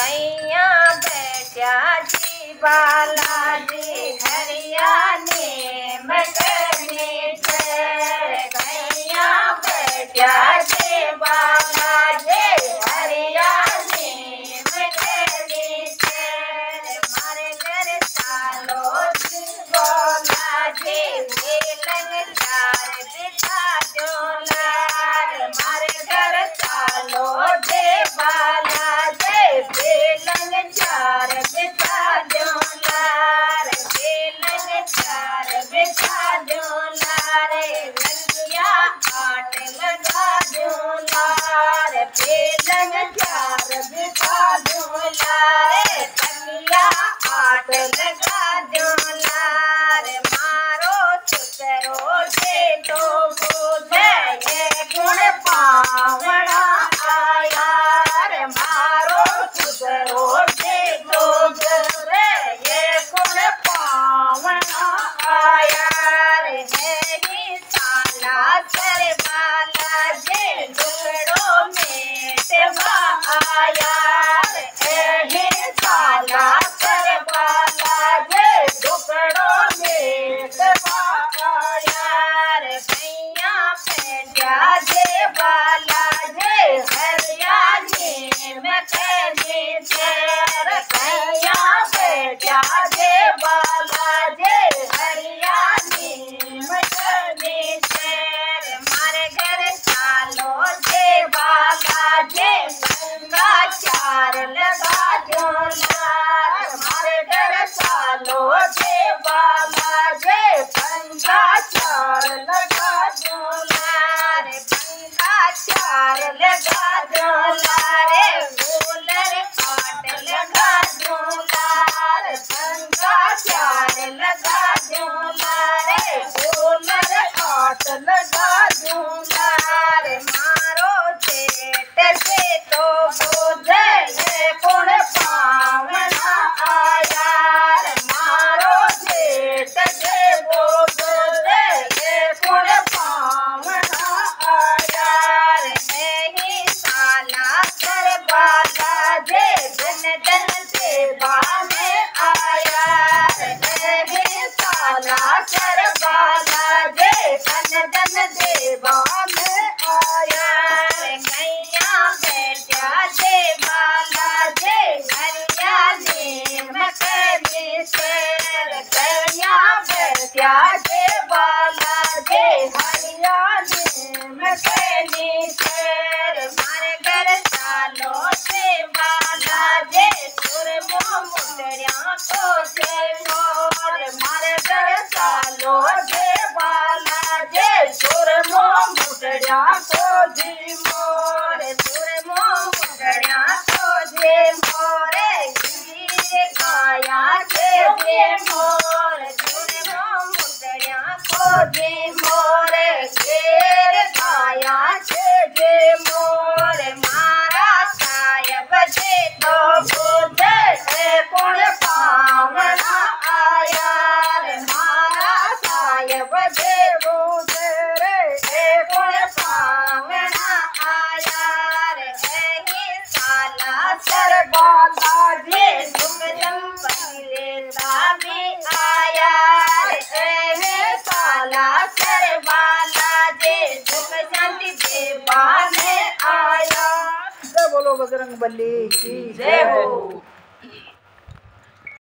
कैया बैठा जी बालाजी हरियाणे में करने कैया बैठा जी बालाजी हरियाणे में करने मारे घर चालो जी बालाजी लंग चार दिखा जोलार मारे घर चालो जे बालाजी बेलंग चार बिछा जोलार बेलंग चार बिछा जोलार रंगिया आट लगा जोलार बेलंग चार बिछा जोलार रंगिया आट लगा जोलार मारो सुतरो जे तो बोधे ये गुण पावना आया रे मारो सुतरो जे तो बोधे ये गुण पावना आया रे मेरी साला सर बाला जे दुखड़ो मेटवा आया रे साला सर बाला जे दुखड़ो मेटवा आया रे भैया बैठा जे बाला जे हरियाणे में कहने भैया बैठा जे बाला जे हरियाणे में कहने मारे घर चालो जे बाला जे गंगा चार लगा जोलार मारे घर चालो जे बाला जे गंगा चार लगा जोलार गंगा चार लगा जोलार गोलर काट लगा जोलार गंगा चार लगा जोलार गोलर काट लगा जोलार मारो जेठ से तो बोझे गुण पावना आया मारो जेठ से तो बोझे गुण पावना आया नहीं साला कर बाला जे धन धन सेवा में आया नहीं साला कर बाला जे धन धन देवा में आया कैया बैठा जे बाला जे हरियाणे में करने कैया बैठा जे बाला जे हरियाणे में करने मारे घर चालो जे बाला जे सुरमो मुंडरिया को जे मोर मारे घर चालो जे बाला जे सुरमो मुंडरिया को जी मोर सुरमो मुंडरिया को जे मोर गिर गाया जे मोर सुरमो मुंडरिया को जी मोर गिर गाया जे मोर मारा सायब जे तो बुझे गुण पावना आया रे मारा सायब जे बुझे रे गुण पावना आया रे साला सर बाला जे सुख संपत्ति भी आया रे साला सर बाला जे सुख शांति देवा में आया। जय बोलो बजरंग बली की जय हो।